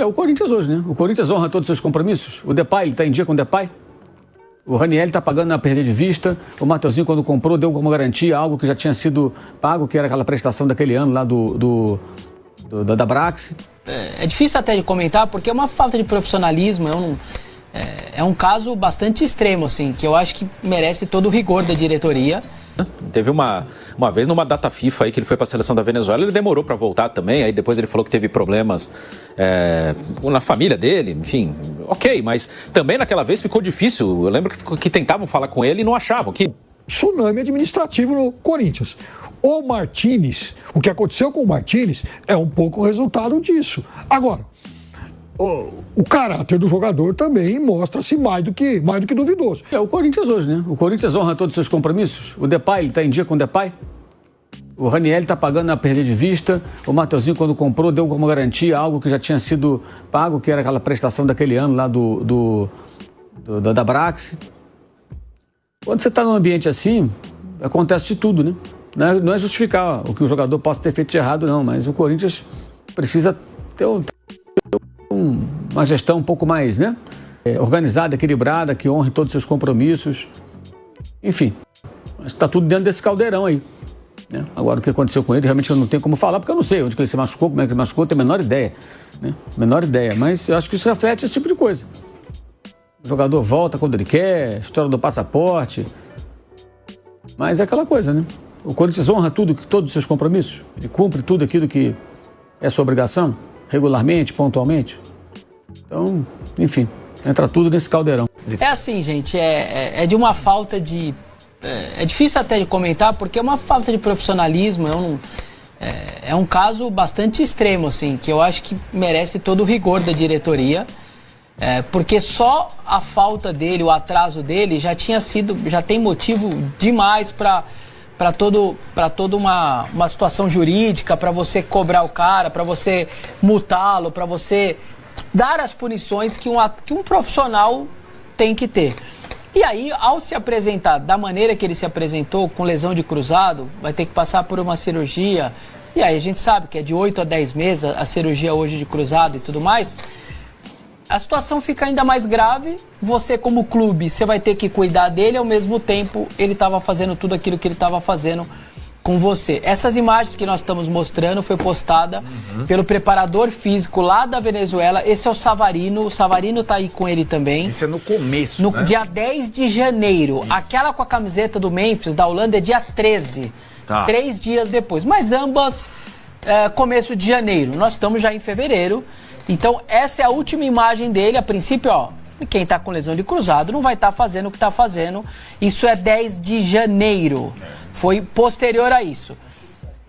É o Corinthians hoje, né? O Corinthians honra todos os seus compromissos. O Depay, ele está em dia com o Depay. O Ranieri está pagando na perda de vista. O Mateuzinho, quando comprou, deu como garantia algo que já tinha sido pago, que era aquela prestação daquele ano lá da Brax. É difícil até de comentar, porque é uma falta de profissionalismo. É um caso bastante extremo, assim, que eu acho que merece todo o rigor da diretoria. Teve uma vez numa data FIFA aí que ele foi para a seleção da Venezuela, ele demorou para voltar também, aí depois ele falou que teve problemas na família dele, enfim, ok, mas também naquela vez ficou difícil, eu lembro que tentavam falar com ele e não achavam. Tsunami administrativo no Corinthians. O Martínez, o que aconteceu com o Martínez é um pouco o resultado disso. Agora, o caráter do jogador também mostra-se mais do que duvidoso. É o Corinthians hoje, né? O Corinthians honra todos os seus compromissos. O Depay, ele está em dia com o Depay. O Ranieri está pagando na perda de vista. O Mateuzinho, quando comprou, deu como garantia algo que já tinha sido pago, que era aquela prestação daquele ano lá da Brax. Quando você está num ambiente assim, acontece de tudo, né? Não é justificar o que o jogador possa ter feito de errado, não, mas o Corinthians precisa ter uma gestão um pouco mais, né? Organizada, equilibrada, que honre todos os seus compromissos. Enfim, está tudo dentro desse caldeirão aí, né? Agora, o que aconteceu com ele, realmente eu não tenho como falar, porque eu não sei onde que ele se machucou, como é que ele machucou, tenho a menor ideia, né? Menor ideia, mas eu acho que isso reflete esse tipo de coisa. O jogador volta quando ele quer, história do passaporte, mas é aquela coisa, né? O Corinthians honra todos os seus compromissos, ele cumpre tudo aquilo que é sua obrigação, regularmente, pontualmente. Então, enfim, entra tudo nesse caldeirão. É assim, gente, é de uma falta de... É difícil até de comentar, porque é uma falta de profissionalismo, é um caso bastante extremo, assim, que eu acho que merece todo o rigor da diretoria, porque só a falta dele, o atraso dele, já tem motivo demais para toda uma situação jurídica, para você cobrar o cara, para você multá-lo, para você dar as punições que um profissional tem que ter. E aí, ao se apresentar da maneira que ele se apresentou, com lesão de cruzado, vai ter que passar por uma cirurgia, e aí a gente sabe que é de 8 a 10 meses a cirurgia hoje de cruzado e tudo mais, a situação fica ainda mais grave. Você, como clube, você vai ter que cuidar dele, ao mesmo tempo ele estava fazendo tudo aquilo que ele estava fazendo com você. Essas imagens que nós estamos mostrando foi postada pelo preparador físico lá da Venezuela. Esse é o Savarino está aí com ele também. Isso é no começo, no né? dia 10 de janeiro. Isso. Aquela com a camiseta do Memphis, da Holanda, é dia 13. Tá. 3 dias depois. Mas ambas começo de janeiro. Nós estamos já em fevereiro. Então, essa é a última imagem dele. A princípio, quem está com lesão de cruzado não vai estar fazendo o que está fazendo. Isso é 10 de janeiro. Foi posterior a isso.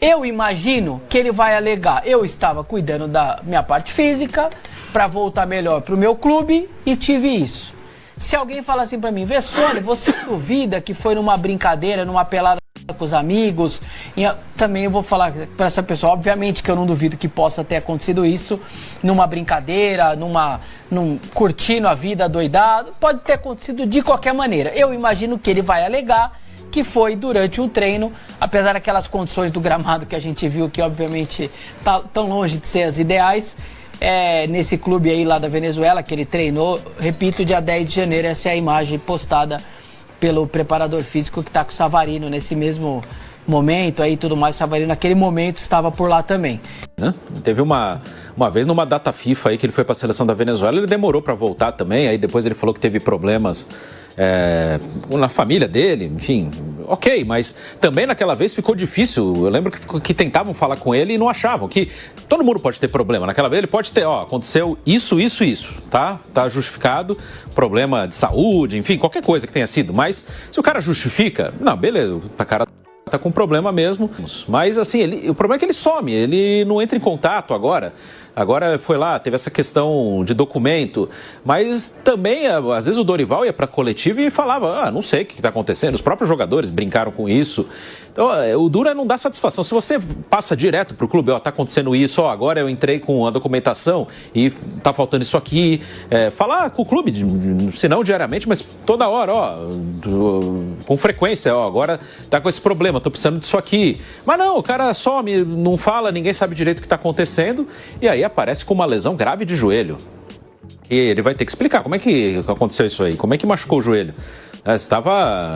Eu imagino que ele vai alegar: eu estava cuidando da minha parte física para voltar melhor para o meu clube e tive isso. Se alguém falar assim para mim: Vessone, você duvida que foi numa brincadeira, numa pelada com os amigos? Também eu vou falar para essa pessoa, obviamente que eu não duvido que possa ter acontecido isso numa brincadeira, curtindo a vida doidado, pode ter acontecido de qualquer maneira. Eu imagino que ele vai alegar que foi durante um treino, apesar daquelas condições do gramado que a gente viu, que obviamente tá tão longe de ser as ideais, nesse clube aí lá da Venezuela que ele treinou. Repito, dia 10 de janeiro, essa é a imagem postada pelo preparador físico que está com o Savarino nesse mesmo momento aí, tudo mais. O Savarino naquele momento estava por lá também. Teve uma vez numa data FIFA aí que ele foi para a seleção da Venezuela, ele demorou para voltar também, aí depois ele falou que teve problemas na família dele, enfim, ok, mas também naquela vez ficou difícil. Eu lembro que tentavam falar com ele e não achavam, que todo mundo pode ter problema. Naquela vez ele pode ter, aconteceu isso, tá justificado, problema de saúde, enfim, qualquer coisa que tenha sido, mas se o cara justifica, não, beleza, o cara tá com problema mesmo, mas assim, o problema é que ele some, ele não entra em contato agora foi lá, teve essa questão de documento, mas também, às vezes o Dorival ia pra coletiva e falava, não sei o que está acontecendo, os próprios jogadores brincaram com isso. Então, o duro é não dar satisfação. Se você passa direto pro clube, tá acontecendo isso, agora eu entrei com a documentação e tá faltando isso aqui, falar com o clube, se não diariamente, mas toda hora, com frequência, agora tá com esse problema, tô precisando disso aqui. Mas não, o cara some, não fala, ninguém sabe direito o que tá acontecendo, e aí aparece com uma lesão grave de joelho. E ele vai ter que explicar como é que aconteceu isso aí, como é que machucou o joelho. Você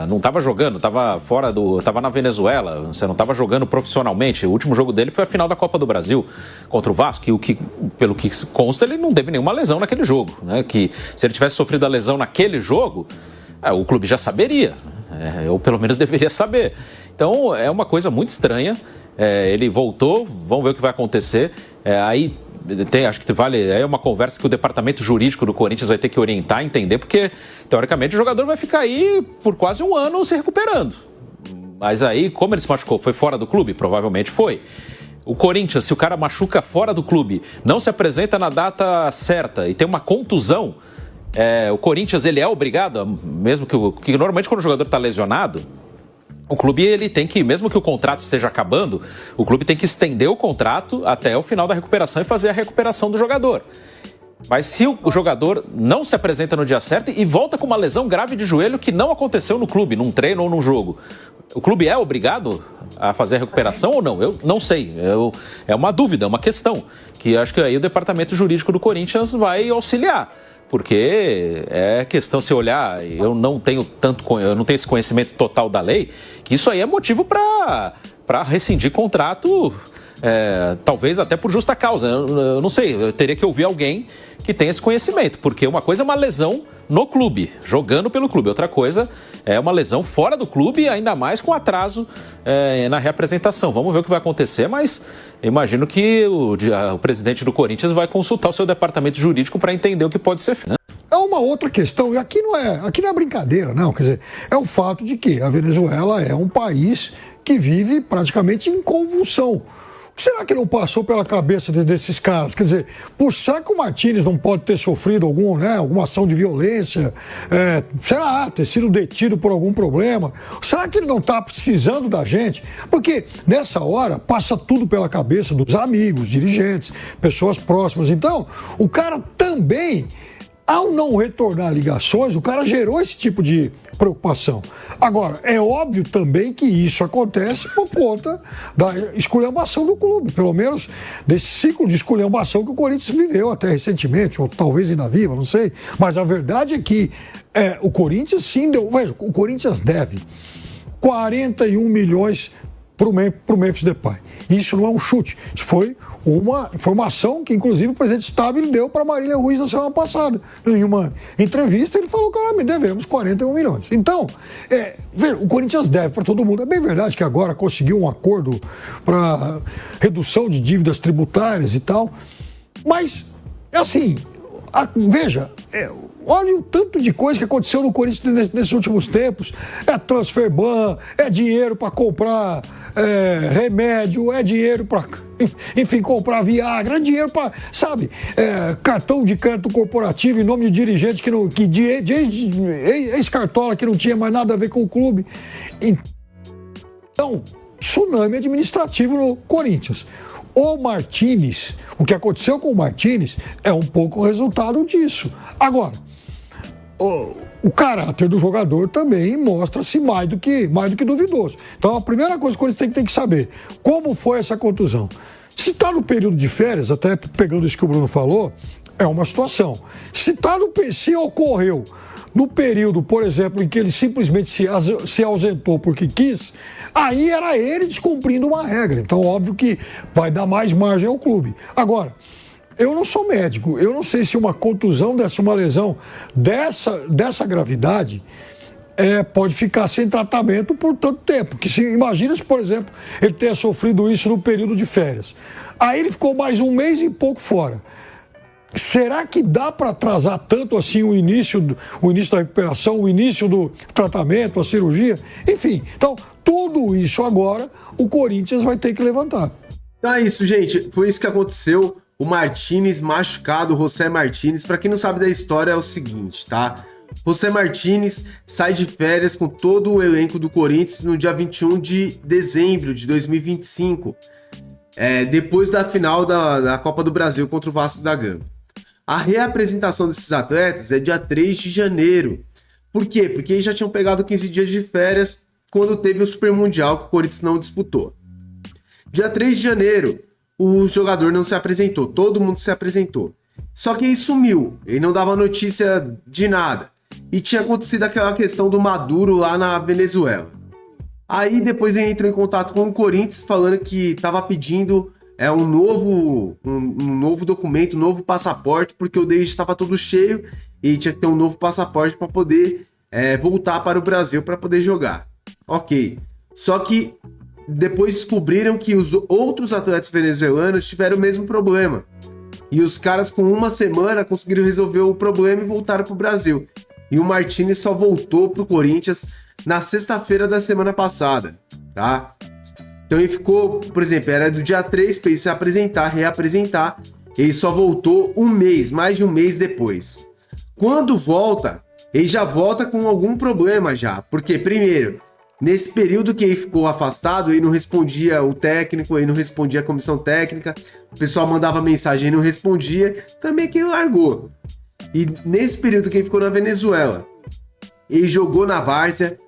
não estava jogando, estava na Venezuela, você não estava jogando profissionalmente. O último jogo dele foi a final da Copa do Brasil contra o Vasco, e pelo que consta, ele não teve nenhuma lesão naquele jogo, né? Que se ele tivesse sofrido a lesão naquele jogo, o clube já saberia, ou pelo menos deveria saber. Então é uma coisa muito estranha. Ele voltou, vamos ver o que vai acontecer. Acho que é uma conversa que o departamento jurídico do Corinthians vai ter que orientar, entender, porque teoricamente o jogador vai ficar aí por quase um ano se recuperando. Mas aí, como ele se machucou, foi fora do clube? Provavelmente foi. O Corinthians, se o cara machuca fora do clube, não se apresenta na data certa e tem uma contusão, o Corinthians ele é obrigado, mesmo que normalmente quando o jogador está lesionado, o clube ele tem que, mesmo que o contrato esteja acabando, o clube tem que estender o contrato até o final da recuperação e fazer a recuperação do jogador. Mas se o jogador não se apresenta no dia certo e volta com uma lesão grave de joelho que não aconteceu no clube, num treino ou num jogo, o clube é obrigado a fazer a recuperação ou não? Eu não sei. É uma dúvida, é uma questão que acho que aí o departamento jurídico do Corinthians vai auxiliar. Porque é questão, se olhar, eu não tenho esse conhecimento total da lei, que isso aí é motivo para rescindir contrato, talvez até por justa causa. Eu não sei, eu teria que ouvir alguém que tem esse conhecimento, porque uma coisa é uma lesão no clube, jogando pelo clube, outra coisa é uma lesão fora do clube, ainda mais com atraso na reapresentação. Vamos ver o que vai acontecer, mas imagino que o presidente do Corinthians vai consultar o seu departamento jurídico para entender o que pode ser feito, né? É uma outra questão, e aqui não é brincadeira, não. Quer dizer, é o fato de que a Venezuela é um país que vive praticamente em convulsão. O que será que não passou pela cabeça desses caras? Quer dizer, será que o Martínez não pode ter sofrido alguma ação de violência? Ter sido detido por algum problema? Será que ele não está precisando da gente? Porque nessa hora passa tudo pela cabeça dos amigos, dirigentes, pessoas próximas. Então, o cara também, ao não retornar ligações, o cara gerou esse tipo de preocupação. Agora, é óbvio também que isso acontece por conta da esculhambação do clube, pelo menos desse ciclo de esculhambação que o Corinthians viveu até recentemente, ou talvez ainda viva, não sei. Mas a verdade é que o Corinthians sim deu... Veja, o Corinthians deve 41 milhões para o Memphis Depay. Isso não é um chute, isso foi uma informação que, inclusive, o presidente Stabile deu para Marília Ruiz na semana passada. Em uma entrevista, ele falou que devemos 41 milhões. Então, o Corinthians deve para todo mundo. É bem verdade que agora conseguiu um acordo para redução de dívidas tributárias e tal, mas, veja, olha o tanto de coisa que aconteceu no Corinthians nesses últimos tempos. É transfer ban, é dinheiro para comprar remédio, é dinheiro para, enfim, comprar Viagra, é dinheiro para, cartão de crédito corporativo em nome de dirigente ex-cartola que não tinha mais nada a ver com o clube. Então, tsunami administrativo no Corinthians. O que aconteceu com o Martínez é um pouco o resultado disso. Agora, o caráter do jogador também mostra-se mais do que duvidoso. Então, a primeira coisa que você tem que saber, como foi essa contusão? Se está no período de férias, até pegando isso que o Bruno falou, é uma situação. Se ocorreu no período, por exemplo, em que ele simplesmente se ausentou porque quis, aí era ele descumprindo uma regra. Então, óbvio que vai dar mais margem ao clube. Agora, eu não sou médico, eu não sei se uma contusão uma lesão dessa gravidade pode ficar sem tratamento por tanto tempo. Porque imagina se, por exemplo, ele tenha sofrido isso no período de férias. Aí ele ficou mais um mês e pouco fora. Será que dá para atrasar tanto assim o início da recuperação, o início do tratamento, a cirurgia? Enfim, então, tudo isso agora o Corinthians vai ter que levantar. Então é isso, gente. Foi isso que aconteceu. O Martínez machucado, o José Martínez. Para quem não sabe da história, é o seguinte, tá? José Martínez sai de férias com todo o elenco do Corinthians no dia 21 de dezembro de 2025. Depois da final da Copa do Brasil contra o Vasco da Gama. A reapresentação desses atletas é dia 3 de janeiro. Por quê? Porque eles já tinham pegado 15 dias de férias quando teve o Super Mundial que o Corinthians não disputou. Dia 3 de janeiro, o jogador não se apresentou, todo mundo se apresentou. Só que ele sumiu, ele não dava notícia de nada. E tinha acontecido aquela questão do Maduro lá na Venezuela. Aí depois ele entrou em contato com o Corinthians falando que estava pedindo um novo documento, um novo passaporte, porque o dele estava todo cheio e tinha que ter um novo passaporte para poder voltar para o Brasil para poder jogar. Ok. Só que depois descobriram que os outros atletas venezuelanos tiveram o mesmo problema. E os caras com uma semana conseguiram resolver o problema e voltaram para o Brasil. E o Martínez só voltou para o Corinthians na sexta-feira da semana passada, tá? Então ele ficou, por exemplo, era do dia 3 para ele se apresentar, reapresentar. Ele só voltou um mês, mais de um mês depois. Quando volta, ele já volta com algum problema já. Porque, primeiro, nesse período que ele ficou afastado, ele não respondia o técnico, ele não respondia a comissão técnica, o pessoal mandava mensagem, ele não respondia, também que ele largou. E nesse período que ele ficou na Venezuela, ele jogou na várzea,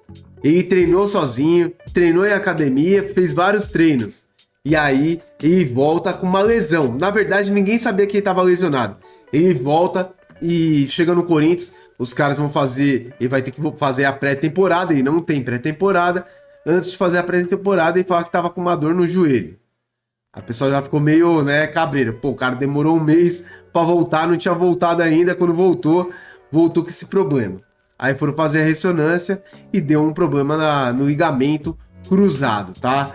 ele treinou sozinho, treinou em academia, fez vários treinos. E aí ele volta com uma lesão. Na verdade, ninguém sabia que ele estava lesionado. Ele volta e chega no Corinthians, os caras vão fazer, ele vai ter que fazer a pré-temporada, ele não tem pré-temporada. Antes de fazer a pré-temporada, ele fala que estava com uma dor no joelho. A pessoa já ficou meio, cabreira. Pô, o cara demorou um mês para voltar, não tinha voltado ainda. Quando voltou com esse problema. Aí foram fazer a ressonância e deu um problema no ligamento cruzado, tá?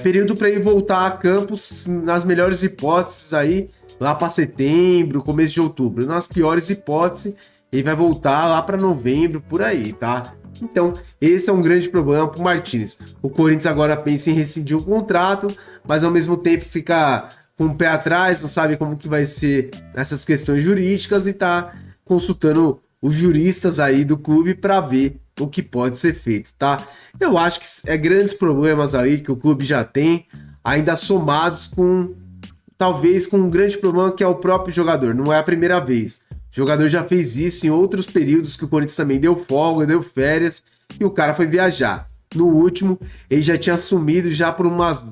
Período para ele voltar a campos, nas melhores hipóteses aí, lá para setembro, começo de outubro. Nas piores hipóteses, ele vai voltar lá para novembro, por aí, tá? Então, esse é um grande problema pro Martínez. O Corinthians agora pensa em rescindir o contrato, mas ao mesmo tempo fica com o pé atrás, não sabe como que vai ser essas questões jurídicas e tá consultando os juristas aí do clube para ver o que pode ser feito, tá? Eu acho que grandes problemas aí que o clube já tem, ainda somados com, talvez com um grande problema que é o próprio jogador, não é a primeira vez. O jogador já fez isso em outros períodos que o Corinthians também deu folga, deu férias e o cara foi viajar. No último, ele já tinha sumido já por umas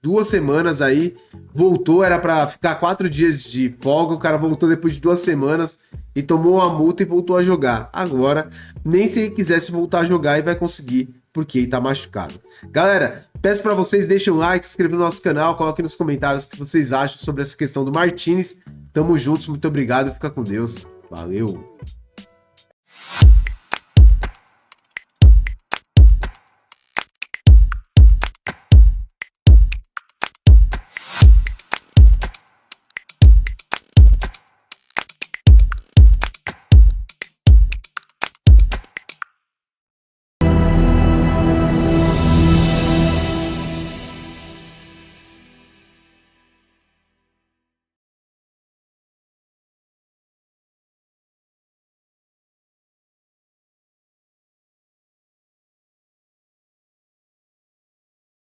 2 semanas aí, voltou, era para ficar 4 dias de folga, o cara voltou depois de 2 semanas e tomou uma multa e voltou a jogar. Agora, nem se ele quisesse voltar a jogar, ele vai conseguir, porque ele tá machucado. Galera, peço para vocês, deixem um like, se inscrevam no nosso canal, coloquem nos comentários o que vocês acham sobre essa questão do Martínez. Tamo juntos, muito obrigado, fica com Deus, valeu!